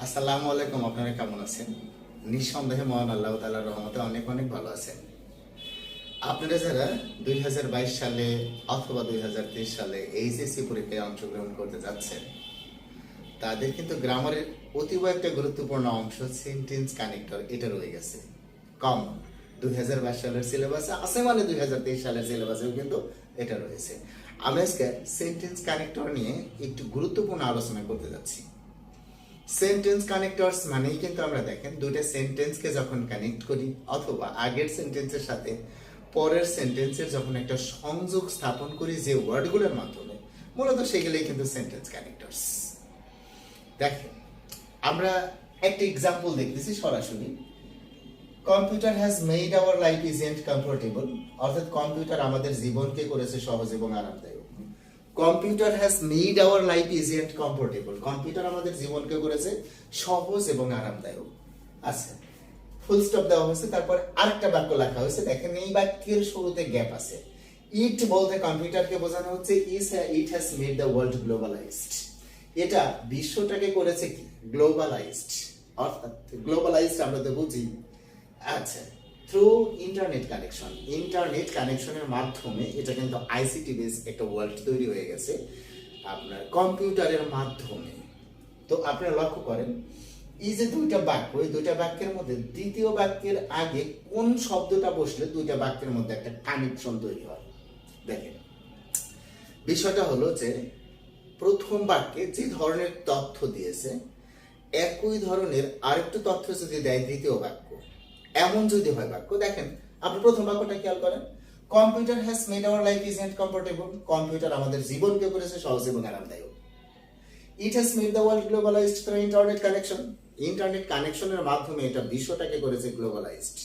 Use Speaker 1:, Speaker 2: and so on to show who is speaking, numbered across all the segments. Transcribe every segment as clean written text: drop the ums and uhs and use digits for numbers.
Speaker 1: আসসালামু আলাইকুম। আপনারা কেমন আছেন? নিঃসন্দেহে মহান আল্লাহ তাআলার রহমতে অনেক অনেক ভালো আছেন। আপনারা যারা 2022 সালে অথবা 2023 সালে এইচএসসি পরীক্ষায় অংশগ্রহণ করতে যাচ্ছেন, তাদের কিন্তু গ্রামারের অতীব একটা গুরুত্বপূর্ণ অংশ সেন্টেন্স কানেক্টর এটা রয়ে গেছে। কমন 2022 সালের সিলেবাসে আছে, মানে 2023 সালের সিলেবাসেও কিন্তু এটা রয়েছে। আমি আজকে সেন্টেন্স কানেক্টর নিয়ে একটু গুরুত্বপূর্ণ আলোচনা করতে যাচ্ছি। সেন্টেন্স কানেক্টরস মানেই কিন্তু আমরা দেখেন দুইটা সেন্টেন্সকে যখন কানেক্ট করি অথবা আগের সেন্টেন্সের সাথে পরের সেন্টেন্সের যখন একটা সংযোগ স্থাপন করি যে ওয়ার্ডগুলোর মাধ্যমে, মূলত সেগুলোই কিন্তু সেন্টেন্স কানেক্টরস। দেখেন, আমরা একটা এক্সাম্পল দেখতেছি সরাসরি। Computer has made our life easy and comfortable, অর্থাৎ কম্পিউটার আমাদের জীবনকে করেছে সহজ এবং আরামদায়ক। Computer has made our life easy and comfortable, computer আমাদের জীবনকে করেছে সহজ এবং আরামদায়ক। আচ্ছা, ফুল স্টপ দেওয়া হয়েছে, তারপর আরেকটা বাক্য লেখা হয়েছে। দেখেন, এই বাক্যের শুরুতে গ্যাপ আছে। ইট বলতে কম্পিউটারকে বোঝানো হচ্ছে ইট has made the world globalised, এটা বিশ্বটাকে করেছে কি গ্লোবালাইজড। অর্থাৎ গ্লোবালাইজড আমরা তো বুঝি। আচ্ছা, থ্রু ইন্টারনেট কানেকশন, ইন্টারনেট কানেকশনের মাধ্যমে এটা কিন্তু আইসিটি বেস একটা ওয়ার্ল্ড তৈরি হয়ে গেছে আপনার কম্পিউটারের মাধ্যমে। তো আপনারা লক্ষ্য করেন, এই যে দুইটা বাক্য, এই দুইটা বাক্যের মধ্যে দ্বিতীয় বাক্যের আগে কোন শব্দটা বসলে দুইটা বাক্যের মধ্যে একটা কানেকশন তৈরি হয়। দেখেন, বিষয়টা হলো যে প্রথম বাক্যে যে ধরনের তথ্য দিয়েছে একই ধরনের আরেকটু তথ্য যদি দেয় দ্বিতীয় বাক্য, এমন যদি হয় বাক্য, দেখেন আপনি প্রথম বাক্যটা খেয়াল করেন, computer has made our life easy and comfortable, computer আমাদের জীবনকে করেছে সহজ এবং আরামদায়ক। It has made the world globalised through internet connection, internet কানেকশনের মাধ্যমে এটা বিশ্বটাকে করেছে গ্লোবালাইজড।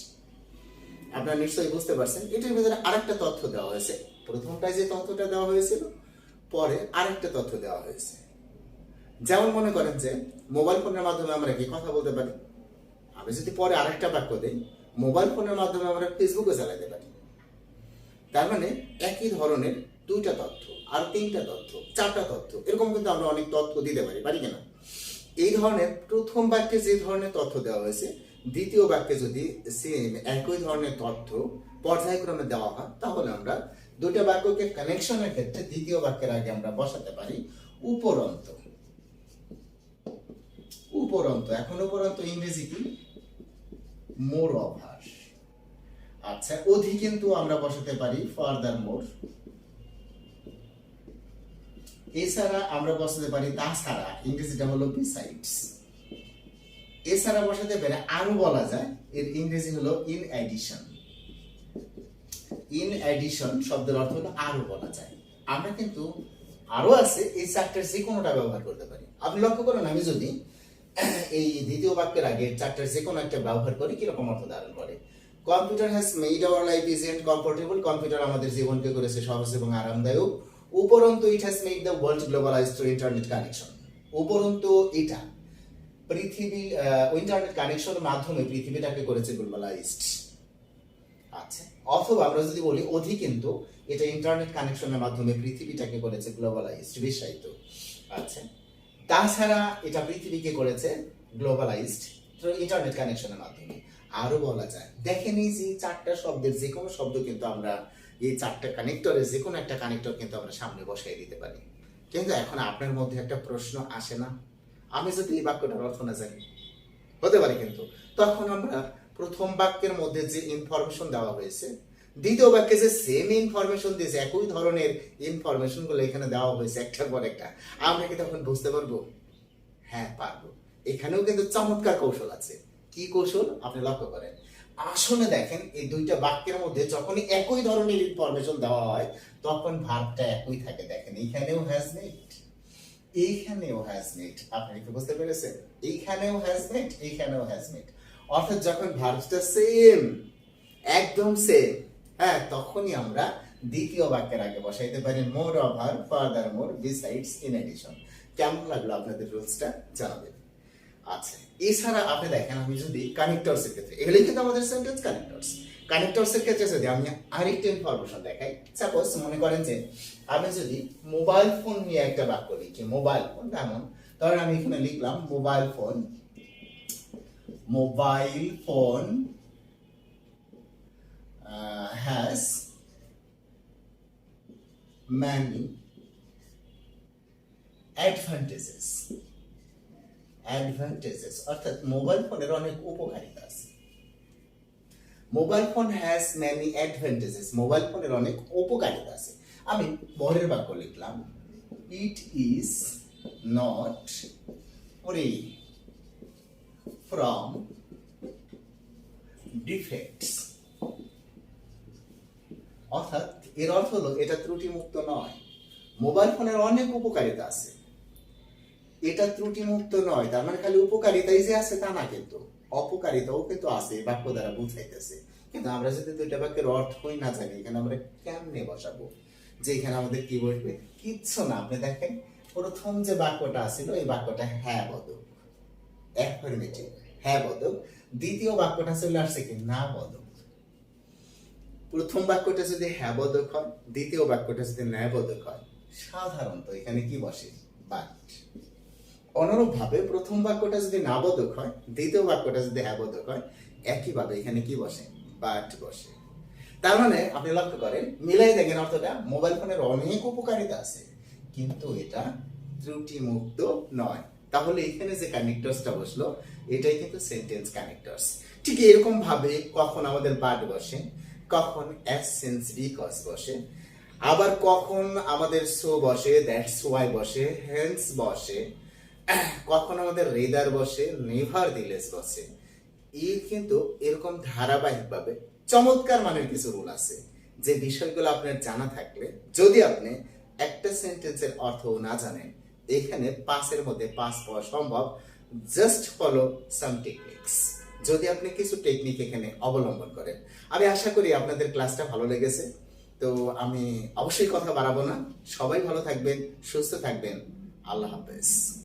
Speaker 1: আপনারা নিশ্চয়ই বুঝতে পারছেন, এটার ভিতরে আরেকটা তথ্য দেওয়া হয়েছে। প্রথমটায় যে তথ্যটা দেওয়া হয়েছিল, পরে আরেকটা তথ্য দেওয়া হয়েছে। যেমন মনে করেন যে মোবাইল ফোনের মাধ্যমে আমরা কি কথা বলতে পারি, আমি যদি পরে আরেকটা বাক্য দিই, মোবাইল ফোনের মাধ্যমে আমরা ফেসবুকে চালাতে পারি। তার মানে একই ধরনের দুইটা তথ্য আর তিনটা তথ্য, চারটা তথ্য, এরকম কিন্তু আমরা অনেক তথ্য দিতে পারি, পারি কিনা? এই ধরনের প্রথম বাক্যে যে ধরনের তথ্য দেওয়া হয়েছে, দ্বিতীয় বাক্যে যদি সেম একই ধরনের তথ্য পর্যায়ক্রমে দেওয়া হয়, তাহলে আমরা দুইটা বাক্যকে কানেকশনের ক্ষেত্রে দ্বিতীয় বাক্যের আগে আমরা বসাতে পারি উপরন্ত। উপরন্ত, এখন উপরন্ত ইংরেজি কি? মোর ওভার। আচ্ছা, অধি কিন্তু আমরা বসাতে পারি ফার্দার মোর। এছাড়া আমরা বসাতে পারি তাছাড়া, ইংরেজিটা হলো বিসাইডস। এছাড়া বসাতে পারে আরো, বলা যায় এর ইংরেজি হলো ইন অ্যাডিশন। ইন অ্যাডিশন শব্দের অর্থ হলো আরো বলা যায়। আমরা কিন্তু আরো আছে এই চারটার যে কোনোটা ব্যবহার করতে পারি। আপনি লক্ষ্য করুন, আমি যদি এই দ্বিতীয় বাক্যের আগে চারটার যে কোনো একটা ব্যবহার করি, কিরকম অর্থ ধারণ করে? Computer has made our life easy and comfortable, computer আমাদের জীবনকে করেছে সহজ এবং আরামদায়ক। উপরন্তু it has made the world globalised through internet connection, উপরন্তু এটা পৃথিবী ইন্টারনেট কানেকশনের মাধ্যমে পৃথিবীটাকে করেছে গ্লোবালাইজড। আচ্ছা, অথবা আমরা যদি বলি অধি কিন্তু এটা ইন্টারনেট কানেকশনের মাধ্যমে পৃথিবীটাকে করেছে গ্লোবালাইজড, বিশ্বায়িত। আচ্ছা, তাছাড়া এটা পৃথিবীকে করেছে গ্লোবালাইজড থ্রু ইন্টারনেট কানেকশনের মাধ্যমে। আরো বলা যায়, দেখেন এই যে চারটা শব্দের যে কোনো শব্দ কিন্তু আমরা এই চারটা কানেক্টরের যে কোনো একটা কানেক্টর কিন্তু আমরা সামনে বসাই দিতে পারি। কিন্তু এখন আপনার মধ্যে একটা প্রশ্ন আসে না, আমি যদি এই বাক্যটার অর্থ না জানি, হতে পারে কিন্তু তখন আমরা প্রথম বাক্যের মধ্যে যে ইনফরমেশন দেওয়া হয়েছে, দ্বিতীয় বাক্যে যে সেম ইনফরমেশন দিয়েছে, একই ধরনের ইনফরমেশন গুলো এখানে দেওয়া হয়েছে একটার পর একটা, আমরা কি তখন বুঝতে পারবো? হ্যাঁ, পারবো। এখানেও কিন্তু চমৎকার কৌশল আছে। কি কৌশল? আপনি লক্ষ্য করেন, আসলে দেখেন এই দুইটা বাক্যের মধ্যে যখনই একই ধরনের ইনফরমেশন দেওয়া হয়, তখন ভার্বটা একই থাকে। দেখেন, এইখানেও হ্যাজ মেড, এইখানেও হ্যাজ মেড। আপনি কি বুঝতে পেরেছেন? এইখানেও হ্যাজ মেড, এইখানেও হ্যাজ মেড। অর্থাৎ যখন ভার্বটা সেম, একদম সেম, হ্যাঁ, তখনই আমরা দ্বিতীয় বাক্যের আগে বসাইতে পারি moreover, furthermore, besides, in addition. কেমন লাগলো আপনাদের রুলসটা জানাবেন। আচ্ছা, এছাড়া আপনি দেখেন, আমি যদি কানেক্টরস এর ক্ষেত্রে, এগুলোই কিন্তু আমাদের সেন্টেন্স কানেক্টরস। কানেক্টরস এর ক্ষেত্রে যদি আমি আরেকটা ইনফরমেশন দেখাই, সাপোজ মনে করেন যে আমি যদি মোবাইল ফোন নিয়ে একটা বাক্য লিখি, মোবাইল ফোন, তেমন ধরেন আমি এখানে লিখলাম mobile phone mobile phone has many advantages অর্থাৎ মোবাইল ফোনের অনেক উপকারিতা আছে। Mobile phone has many advantages, mobile ফোনের অনেক উপকারিতা আছে। আমি পরের বাক্য লিখলাম, it is not free from defects, অর্থাৎ এর অর্থ হলো এটা ত্রুটিমুক্ত নয়। মোবাইল ফোনের অনেক উপকারিতা আছে, এটা ত্রুটিমুক্ত নয়। তার মানে খালি উপকারিতাই যে আছে তা না, কিন্তু অপকারিতাও কিন্তু আছে, বাক্য দ্বারা বুঝাইতেছে। কিন্তু আমরা যদি দুইটা বাক্যের অর্থই না জানি, এখানে আমরা কেমনে বসাবো যে এখানে আমাদের কি বসবে? কিচ্ছু না। আপনি দেখেন প্রথম যে বাক্যটা ছিল এই বাক্যটা হ্যাঁ বোধক, অ্যাফার্মেটিভ, হ্যাঁ বোধক। দ্বিতীয় বাক্যটা চলে আসছে কি না বোধক। প্রথম বাক্যটা যদি হ্যাঁ বোধক হয়, দ্বিতীয় বাক্যটা যদি ন্যায় বোধক হয়, সাধারণত এখানে কি বসে? বাট। অনুরূপ ভাবে প্রথম বাক্যটা যদি না বোধক হয়, দ্বিতীয় বাক্যটা যদি হ্যাঁ বোধক হয়, একইভাবে এখানে কি বসে? বাট বসে। তার মানে আপনি লক্ষ্য করেন, মিলাই দেখেন অর্থটা, মোবাইল ফোনের অনেক উপকারিতা আছে কিন্তু এটা ত্রুটিমুক্ত নয়। তাহলে এখানে যে কানেক্টরসটা বসলো এটাই কিন্তু সেন্টেন্স কানেক্টরস। ঠিক এরকম ভাবে কখন আমাদের বাট বসে, কখন অ্যাসেন্স বিকজ বসে, আবার কখন আমাদের সো বসে, দ্যাটস ওয়াই বসে, হেন্স বসে, কখন আমাদের রেদার বসে, নেভারদিলেস বসে। এর কিন্তু এরকম ধারাবাহিকভাবে চমৎকার মানের কিছু রুল আছে, যে বিষয়গুলো আপনার জানা থাকলে, যদি আপনি একটা সেন্টেন্সের অর্থ না জানেন, এখানে পাঁচের মধ্যে পাঁচ পাওয়া সম্ভব। জাস্ট ফলো সাম টেকনিক্স, যদি আপনি কিছু টেকনিক এখানে অবলম্বন করেন। আমি আশা করি আপনাদের ক্লাসটা ভালো লেগেছে। তো আমি অবশ্যই কথা বাড়াবো না। সবাই ভালো থাকবেন, সুস্থ থাকবেন। আল্লাহ হাফেজ।